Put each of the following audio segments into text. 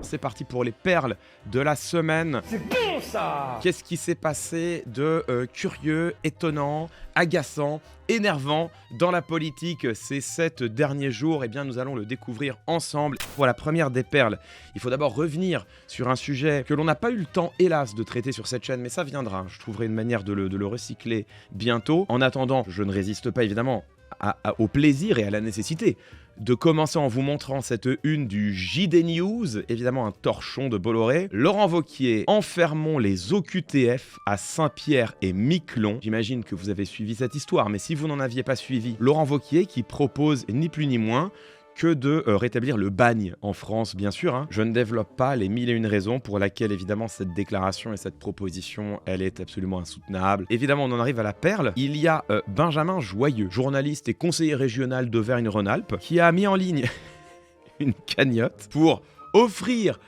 C'est parti pour les perles de la semaine. C'est bon ça! Qu'est-ce qui s'est passé de curieux, étonnant, agaçant, énervant dans la politique ces 7 derniers jours? Eh bien, nous allons le découvrir ensemble. Pour la première des perles, il faut d'abord revenir sur un sujet que l'on n'a pas eu le temps, hélas, de traiter sur cette chaîne, mais ça viendra. Je trouverai une manière de le recycler bientôt. En attendant, je ne résiste pas évidemment au plaisir et à la nécessité de commencer en vous montrant cette une du JD News, évidemment un torchon de Bolloré. Laurent Wauquiez, enfermons les OQTF à Saint-Pierre et Miquelon. J'imagine que vous avez suivi cette histoire, mais si vous n'en aviez pas suivi, Laurent Wauquiez qui propose ni plus ni moins que de rétablir le bagne en France, bien sûr. Hein. Je ne développe pas les 1001 raisons pour lesquelles, évidemment, cette déclaration et cette proposition, elle est absolument insoutenable. Évidemment, on en arrive à la perle. Il y a Benjamin Joyeux, journaliste et conseiller régional d'Auvergne-Rhône-Alpes, qui a mis en ligne une cagnotte pour offrir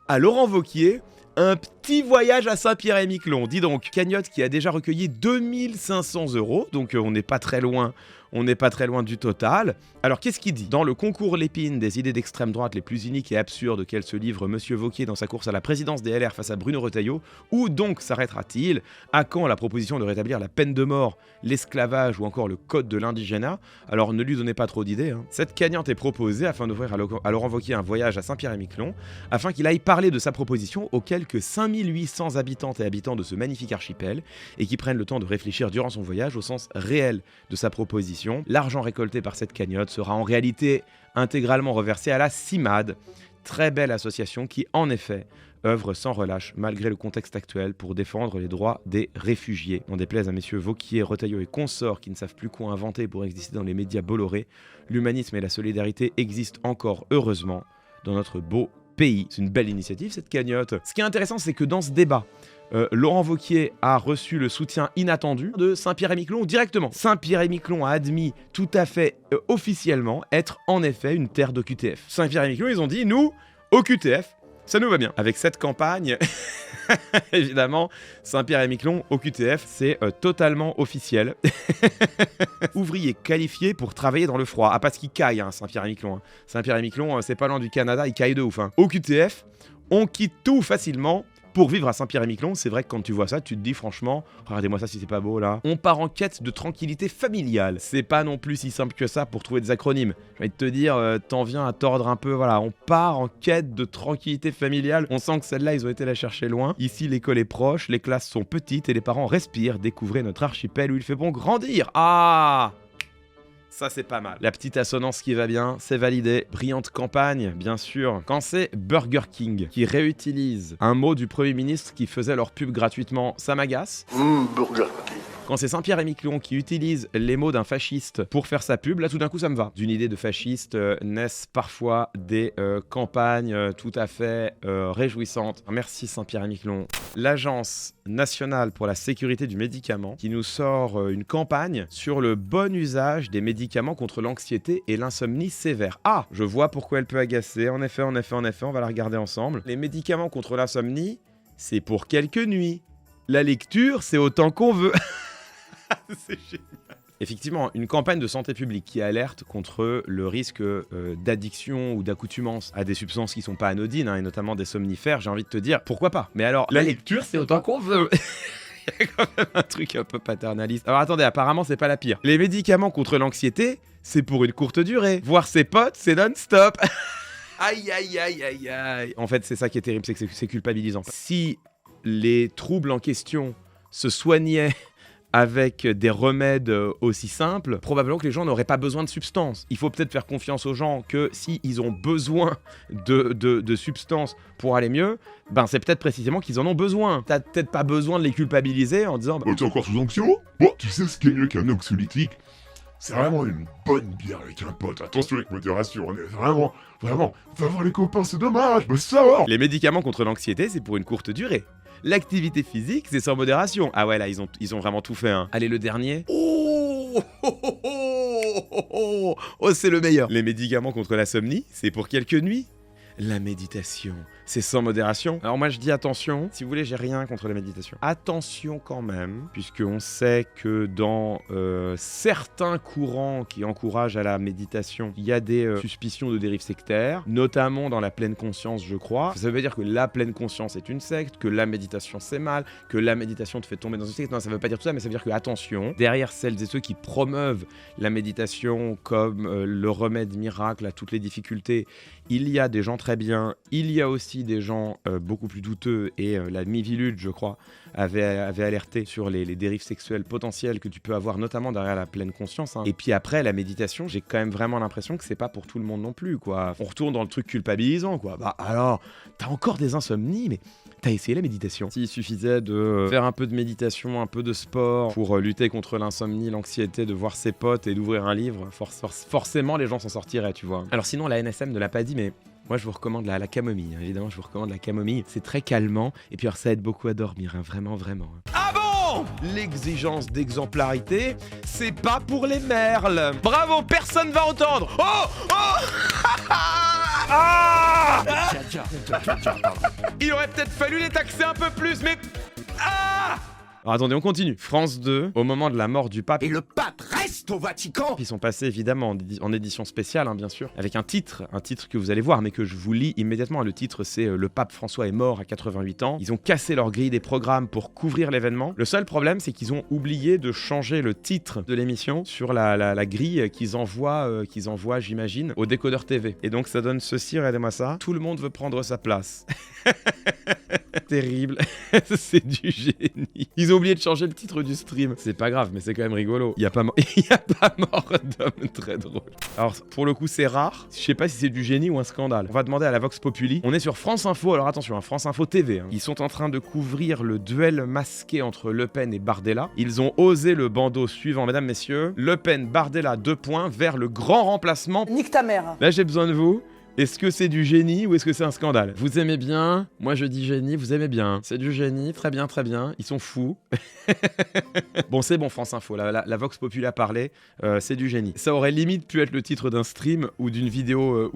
à Laurent Wauquiez un petit voyage à Saint-Pierre-et-Miquelon. Dis donc, cagnotte qui a déjà recueilli 2500 €, donc on n'est pas très loin. On n'est pas très loin du total. Alors qu'est-ce qu'il dit? Dans le concours Lépine des idées d'extrême droite les plus uniques et absurdes auxquelles se livre Monsieur Wauquiez dans sa course à la présidence des LR face à Bruno Retailleau, où donc s'arrêtera-t-il? À quand la proposition de rétablir la peine de mort, l'esclavage ou encore le code de l'indigénat? Alors ne lui donnez pas trop d'idées. Hein. Cette cagnotte est proposée afin d'offrir à Laurent Wauquiez un voyage à Saint-Pierre-et-Miquelon, afin qu'il aille parler de sa proposition aux quelques 5800 habitantes et habitants de ce magnifique archipel, et qui prennent le temps de réfléchir durant son voyage au sens réel de sa proposition. L'argent récolté par cette cagnotte sera en réalité intégralement reversé à la CIMAD, très belle association qui, en effet, œuvre sans relâche, malgré le contexte actuel, pour défendre les droits des réfugiés. On déplaise à messieurs Wauquiez, Retailleau et consorts qui ne savent plus quoi inventer pour exister dans les médias Bolloré, l'humanisme et la solidarité existent encore, heureusement, dans notre beau pays. C'est une belle initiative, cette cagnotte. Ce qui est intéressant, c'est que dans ce débat, Laurent Wauquiez a reçu le soutien inattendu de Saint-Pierre-et-Miquelon directement. Saint-Pierre-et-Miquelon a admis tout à fait officiellement être en effet une terre d'OQTF. Saint-Pierre-et-Miquelon, ils ont dit, nous, OQTF, ça nous va bien. Avec cette campagne, évidemment, Saint-Pierre-et-Miquelon, OQTF, c'est totalement officiel. Ouvrier qualifié pour travailler dans le froid. Ah, parce qu'il caille, hein, Saint-Pierre-et-Miquelon. Hein. Saint-Pierre-et-Miquelon, c'est pas loin du Canada, il caille de ouf. Hein. OQTF, on quitte tout facilement pour vivre à Saint-Pierre-et-Miquelon. C'est vrai que quand tu vois ça, tu te dis franchement, regardez-moi ça si c'est pas beau là. On part en quête de tranquillité familiale. C'est pas non plus si simple que ça pour trouver des acronymes. J'ai envie de te dire, t'en viens à tordre un peu, voilà. On part en quête de tranquillité familiale. On sent que celle-là, ils ont été la chercher loin. Ici, l'école est proche, les classes sont petites et les parents respirent. Découvrez notre archipel où il fait bon grandir. Ah! Ça, c'est pas mal. La petite assonance qui va bien, c'est validé. Brillante campagne, bien sûr. Quand c'est Burger King qui réutilise un mot du Premier ministre qui faisait leur pub gratuitement, ça m'agace. Burger King. Quand c'est Saint-Pierre-et-Miquelon qui utilise les mots d'un fasciste pour faire sa pub, là tout d'un coup ça me va. D'une idée de fasciste naissent parfois des campagnes tout à fait réjouissantes. Merci Saint-Pierre-et-Miquelon. L'Agence nationale pour la sécurité du médicament qui nous sort une campagne sur le bon usage des médicaments contre l'anxiété et l'insomnie sévère. Ah, je vois pourquoi elle peut agacer. En effet, on va la regarder ensemble. Les médicaments contre l'insomnie, c'est pour quelques nuits. La lecture, c'est autant qu'on veut. C'est génial. Effectivement, une campagne de santé publique qui alerte contre le risque d'addiction ou d'accoutumance à des substances qui sont pas anodines, hein, et notamment des somnifères, j'ai envie de te dire, pourquoi pas? Mais alors, la lecture, c'est autant qu'on veut. Il y a quand même un truc un peu paternaliste. Alors attendez, apparemment, c'est pas la pire. Les médicaments contre l'anxiété, c'est pour une courte durée. Voir ses potes, c'est non-stop. Aïe, aïe, aïe, aïe, aïe. En fait, c'est ça qui est terrible, c'est que c'est culpabilisant. Si les troubles en question se soignaient avec des remèdes aussi simples, probablement que les gens n'auraient pas besoin de substances. Il faut peut-être faire confiance aux gens que s'ils ont besoin de substances pour aller mieux, ben c'est peut-être précisément qu'ils en ont besoin. T'as peut-être pas besoin de les culpabiliser en disant... T'es encore sous anxio? Bon, tu sais ce qui est mieux qu'un anxiolytique? C'est vraiment une bonne bière avec un pote. Attention avec modération, on est vraiment, va voir les copains, c'est dommage, mais ça va. Les médicaments contre l'anxiété, c'est pour une courte durée. L'activité physique, c'est sans modération. Ah ouais, là, ils ont vraiment tout fait. Hein. Allez, le dernier. Oh, c'est le meilleur. Les médicaments contre l'insomnie, c'est pour quelques nuits. la méditation, c'est sans modération. Alors moi je dis attention, si vous voulez j'ai rien contre la méditation. Attention quand même, puisqu'on sait que dans certains courants qui encouragent à la méditation, il y a des suspicions de dérives sectaires, notamment dans la pleine conscience je crois. Ça veut pas dire que la pleine conscience est une secte, que la méditation c'est mal, que la méditation te fait tomber dans une secte. Non, ça veut pas dire tout ça, mais ça veut dire que attention, derrière celles et ceux qui promeuvent la méditation comme le remède miracle à toutes les difficultés, il y a des gens très bien, il y a aussi des gens beaucoup plus douteux, et la Mivilude, je crois, avait alerté sur les dérives sexuelles potentielles que tu peux avoir, notamment derrière la pleine conscience. Hein. Et puis après, la méditation, j'ai quand même vraiment l'impression que c'est pas pour tout le monde non plus, quoi. On retourne dans le truc culpabilisant, quoi. Bah alors, t'as encore des insomnies, mais t'as essayé la méditation. S'il suffisait de faire un peu de méditation, un peu de sport pour lutter contre l'insomnie, l'anxiété, de voir ses potes et d'ouvrir un livre, forcément les gens s'en sortiraient, tu vois. Alors sinon, la NSM ne l'a pas dit, mais moi je vous recommande la camomille, évidemment je vous recommande la camomille, c'est très calmant, et puis alors ça aide beaucoup à dormir, hein, vraiment, vraiment. Ah bon ? L'exigence d'exemplarité, c'est pas pour les merles. Bravo, personne va entendre. Oh oh ah Il aurait peut-être fallu les taxer un peu plus, mais... Ah Alors attendez, on continue. France 2, au moment de la mort du pape... Et le pape reste au Vatican. Ils sont passés évidemment en édition spéciale, hein, bien sûr, avec un titre que vous allez voir, mais que je vous lis immédiatement. Le titre, c'est Le pape François est mort à 88 ans. Ils ont cassé leur grille des programmes pour couvrir l'événement. Le seul problème, c'est qu'ils ont oublié de changer le titre de l'émission sur la grille qu'ils envoient, j'imagine, au décodeur TV. Et donc ça donne ceci, regardez-moi ça. Tout le monde veut prendre sa place. Terrible. C'est du génie. Ils ont oublié de changer le titre du stream. C'est pas grave, mais c'est quand même rigolo. Il y a pas mort d'homme, très drôle. Alors, pour le coup, c'est rare. Je sais pas si c'est du génie ou un scandale. On va demander à la Vox Populi. On est sur France Info, alors attention, hein, France Info TV. Hein. Ils sont en train de couvrir le duel masqué entre Le Pen et Bardella. Ils ont osé le bandeau suivant, mesdames, messieurs. Le Pen, Bardella, 2 points, vers le grand remplacement. Nique ta mère. Là, j'ai besoin de vous. Est-ce que c'est du génie ou est-ce que c'est un scandale? Vous aimez bien? Moi je dis génie, vous aimez bien. C'est du génie, très bien, très bien. Ils sont fous. Bon, c'est bon, France Info, la Vox Populi a parlé, c'est du génie. Ça aurait limite pu être le titre d'un stream ou d'une vidéo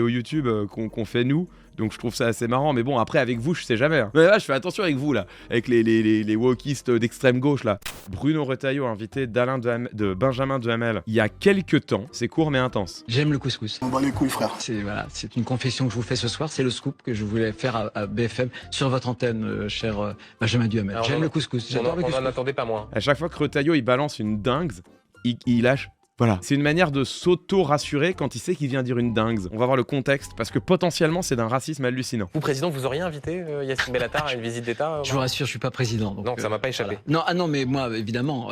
YouTube qu'on fait nous. Donc je trouve ça assez marrant, mais bon, après avec vous, je sais jamais. Hein. Mais là, je fais attention avec vous, là, avec les wokistes d'extrême gauche, là. Bruno Retailleau, invité de Benjamin Duhamel, il y a quelques temps. C'est court mais intense. J'aime le couscous. On bat les couilles, frère. C'est une confession que je vous fais ce soir, c'est le scoop que je voulais faire à BFM sur votre antenne, cher Benjamin Duhamel. J'aime le couscous, j'adore le couscous. On n'en attendait pas moins. À chaque fois que Retailleau, il balance une dingue, il lâche. Voilà, c'est une manière de s'auto-rassurer quand il sait qu'il vient dire une dingue. On va voir le contexte, parce que potentiellement c'est d'un racisme hallucinant. Vous, président, vous auriez invité Yacine Bellatar à une visite d'État Je vous rassure, je suis pas président. Donc, non, ça m'a pas échappé. Voilà. Non, mais moi, évidemment,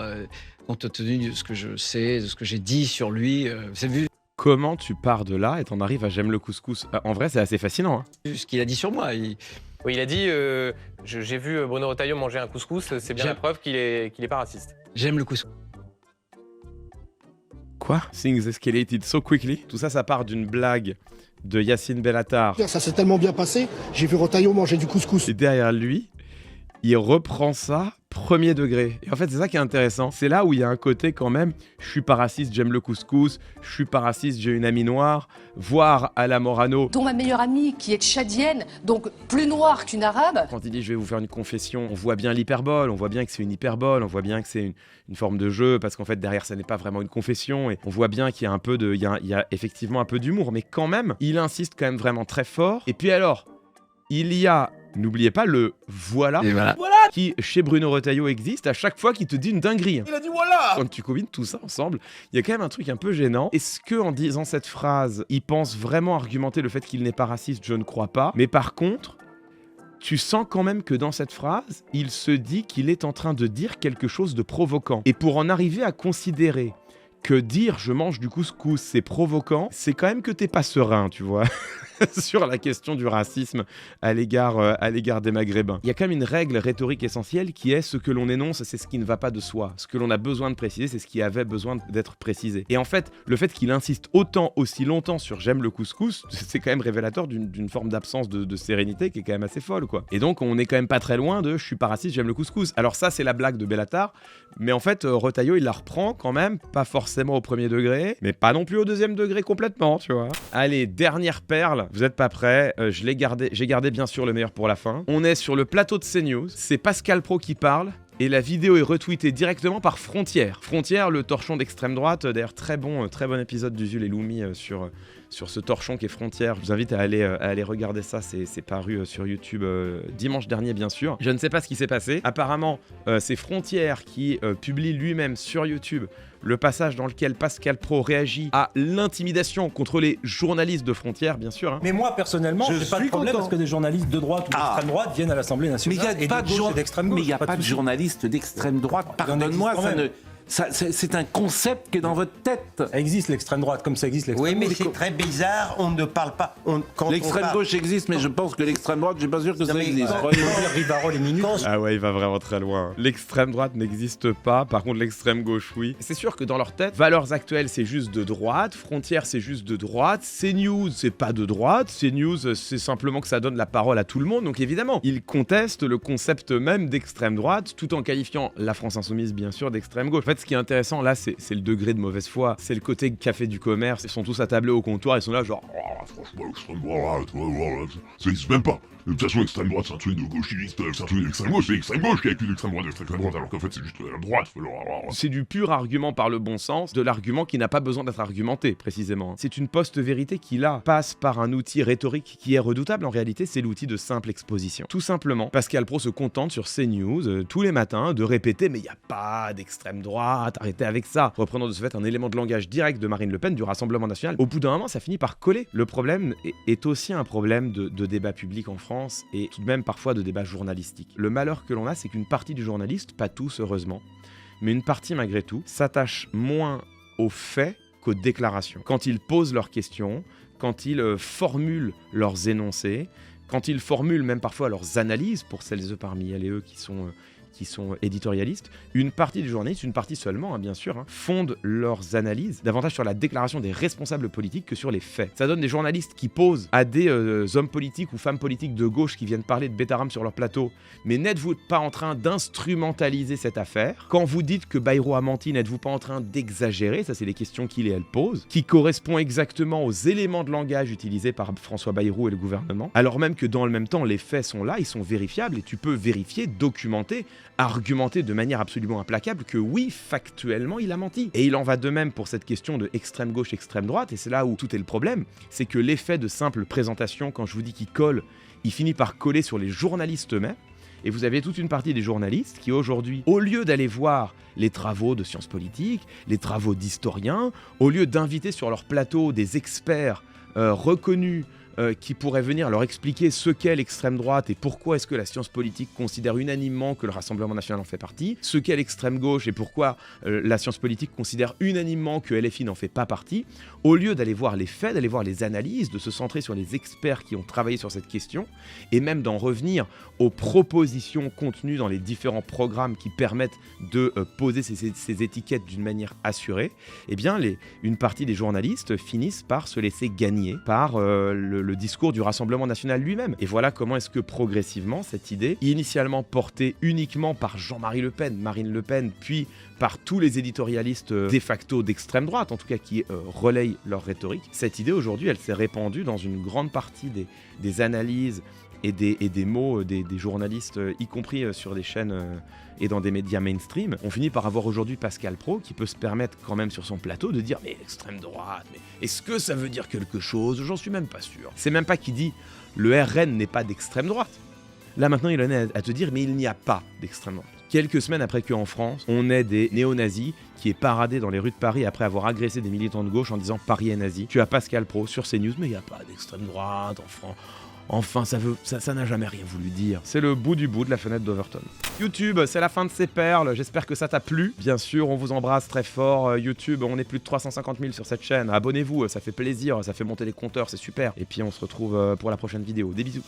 compte tenu de ce que je sais, de ce que j'ai dit sur lui, c'est vu Comment tu pars de là et t'en arrives à j'aime le couscous? En vrai, c'est assez fascinant. Hein. ce qu'il a dit sur moi. Oui, il a dit j'ai vu Bruno Retailleau manger un couscous, c'est bien la preuve qu'il est pas raciste. J'aime le couscous. Quoi? Things escalated so quickly. Tout ça, ça part d'une blague de Yacine Bellatar. Ça s'est tellement bien passé, j'ai vu Retailleau manger du couscous. Et derrière lui, il reprend ça premier degré. Et en fait, c'est ça qui est intéressant. C'est là où il y a un côté quand même, je suis pas raciste, j'aime le couscous, je suis pas raciste, j'ai une amie noire, voire à la Morano. Dont ma meilleure amie, qui est tchadienne, donc plus noire qu'une arabe. Quand il dit je vais vous faire une confession, on voit bien l'hyperbole, on voit bien que c'est une hyperbole, on voit bien que c'est une forme de jeu, parce qu'en fait derrière ça n'est pas vraiment une confession, et on voit bien qu'il y a un peu de, il y a effectivement un peu d'humour, mais quand même, il insiste quand même vraiment très fort. Et puis alors, il y a, n'oubliez pas le voilà, qui chez Bruno Retailleau existe à chaque fois qu'il te dit une dinguerie. Il a dit voilà. Quand tu combines tout ça ensemble, il y a quand même un truc un peu gênant. Est-ce que en disant cette phrase, il pense vraiment argumenter le fait qu'il n'est pas raciste? Je ne crois pas. Mais par contre, tu sens quand même que dans cette phrase, il se dit qu'il est en train de dire quelque chose de provoquant. Et pour en arriver à considérer que dire je mange du couscous c'est provoquant, c'est quand même que t'es pas serein, tu vois, sur la question du racisme à l'égard des Maghrébins. Il y a quand même une règle rhétorique essentielle qui est ce que l'on énonce, c'est ce qui ne va pas de soi. Ce que l'on a besoin de préciser, c'est ce qui avait besoin d'être précisé. Et en fait, le fait qu'il insiste aussi longtemps sur j'aime le couscous, c'est quand même révélateur d'une forme d'absence de sérénité qui est quand même assez folle, quoi. Et donc, on est quand même pas très loin de je suis pas raciste, j'aime le couscous. Alors ça, c'est la blague de Bellatar, mais en fait, Retailleau, il la reprend quand même, pas forcément forcément au premier degré, mais pas non plus au deuxième degré complètement, tu vois. Allez, dernière perle, vous êtes pas prêts, j'ai gardé bien sûr le meilleur pour la fin. On est sur le plateau de CNews, c'est Pascal Praud qui parle. Et la vidéo est retweetée directement par Frontière. Frontière, le torchon d'extrême droite. D'ailleurs, très bon épisode d'Usul et Loumi sur ce torchon qui est Frontière. Je vous invite à aller regarder ça. C'est paru sur YouTube dimanche dernier, bien sûr. Je ne sais pas ce qui s'est passé. Apparemment, c'est Frontière qui publie lui-même sur YouTube le passage dans lequel Pascal Praud réagit à l'intimidation contre les journalistes de Frontière, bien sûr. Hein. Mais moi, personnellement, j'ai pas de problème parce que des journalistes de droite ou d'extrême droite viennent à l'Assemblée nationale. Mais il n'y a pas de journalistes d'extrême droite. Pardonne-moi, c'est un concept qui est dans votre tête. Ça existe l'extrême droite comme ça existe l'extrême gauche. Oui, mais c'est très bizarre, on ne parle pas... L'extrême gauche existe, mais je pense que l'extrême droite, je suis pas sûr que ça existe. Ah ouais, il va vraiment très loin. L'extrême droite n'existe pas, par contre l'extrême gauche, oui. C'est sûr que dans leur tête, Valeurs Actuelles, c'est juste de droite, Frontière, c'est juste de droite, CNews, c'est pas de droite, CNews, c'est simplement que ça donne la parole à tout le monde, donc évidemment, ils contestent le concept même d'extrême droite, tout en qualifiant la France Insoumise, bien sûr, d'extrême gauche. En fait, ce qui est intéressant là, c'est le degré de mauvaise foi, c'est le côté café du commerce. Ils sont tous attablés au comptoir, ils sont là genre franchement, l'extrême droite, ça existe même pas. De toute façon, l'extrême droite, c'est un truc de gauchiste, c'est un truc d'extrême gauche, c'est l'extrême gauche qui accuse l'extrême droite, alors qu'en fait, c'est juste la droite. C'est du pur argument par le bon sens, de l'argument qui n'a pas besoin d'être argumenté, précisément. C'est une post-vérité qui, là, passe par un outil rhétorique qui est redoutable. En réalité, c'est l'outil de simple exposition. Tout simplement, Pascal Praud se contente sur CNews, tous les matins, de répéter « mais il n'y a pas d'extrême droite, arrêtez avec ça », reprenant de ce fait un élément de langage direct de Marine Le Pen, du Rassemblement National. Au bout d'un moment, ça finit par coller. Le problème est aussi un problème de débat public en France, et tout de même parfois de débats journalistiques. Le malheur que l'on a, c'est qu'une partie du journaliste, pas tous heureusement, mais une partie malgré tout, s'attache moins aux faits qu'aux déclarations. Quand ils posent leurs questions, quand ils formulent leurs énoncés, quand ils formulent même parfois leurs analyses, pour celles et eux parmi elles et eux qui sont éditorialistes, une partie des journalistes, une partie seulement, hein, bien sûr, hein, fondent leurs analyses davantage sur la déclaration des responsables politiques que sur les faits. Ça donne des journalistes qui posent à des hommes politiques ou femmes politiques de gauche qui viennent parler de Bétaram sur leur plateau, mais n'êtes-vous pas en train d'instrumentaliser cette affaire? Quand vous dites que Bayrou a menti, n'êtes-vous pas en train d'exagérer? Ça, c'est les questions qu'il et elle posent, qui correspondent exactement aux éléments de langage utilisés par François Bayrou et le gouvernement, alors même que dans le même temps, les faits sont là, ils sont vérifiables, et tu peux vérifier, documenter, argumenter de manière absolument implacable que oui, factuellement, il a menti. Et il en va de même pour cette question de extrême gauche, extrême droite, et c'est là où tout est le problème, c'est que l'effet de simple présentation, quand je vous dis qu'il colle, il finit par coller sur les journalistes eux-mêmes, et vous avez toute une partie des journalistes qui aujourd'hui, au lieu d'aller voir les travaux de sciences politiques, les travaux d'historiens, au lieu d'inviter sur leur plateau des experts reconnus, qui pourrait venir leur expliquer ce qu'est l'extrême droite et pourquoi est-ce que la science politique considère unanimement que le Rassemblement National en fait partie, ce qu'est l'extrême gauche et pourquoi la science politique considère unanimement que LFI n'en fait pas partie, au lieu d'aller voir les faits, d'aller voir les analyses, de se centrer sur les experts qui ont travaillé sur cette question, et même d'en revenir aux propositions contenues dans les différents programmes qui permettent de poser ces étiquettes d'une manière assurée, eh bien une partie des journalistes finissent par se laisser gagner par le discours du Rassemblement National lui-même. Et voilà comment est-ce que progressivement, cette idée, initialement portée uniquement par Jean-Marie Le Pen, Marine Le Pen, puis par tous les éditorialistes de facto d'extrême droite, en tout cas qui relayent leur rhétorique, cette idée aujourd'hui, elle s'est répandue dans une grande partie des analyses et des mots des journalistes, y compris sur des chaînes et dans des médias mainstream. On finit par avoir aujourd'hui Pascal Praud qui peut se permettre quand même sur son plateau de dire « mais extrême droite, mais est-ce que ça veut dire quelque chose? J'en suis même pas sûr. » C'est même pas qu'il dit « le RN n'est pas d'extrême droite ». Là maintenant il en est à te dire « mais il n'y a pas d'extrême droite ». Quelques semaines après qu'en France, on ait des néo-nazis qui est paradé dans les rues de Paris après avoir agressé des militants de gauche en disant « Paris est nazi ». Tu as Pascal Praud sur CNews « mais il n'y a pas d'extrême droite en France ». Enfin, ça n'a jamais rien voulu dire. C'est le bout du bout de la fenêtre d'Overton. YouTube, c'est la fin de ces perles. J'espère que ça t'a plu. Bien sûr, on vous embrasse très fort. YouTube, on est plus de 350 000 sur cette chaîne. Abonnez-vous, ça fait plaisir, ça fait monter les compteurs, c'est super. Et puis on se retrouve pour la prochaine vidéo. Des bisous.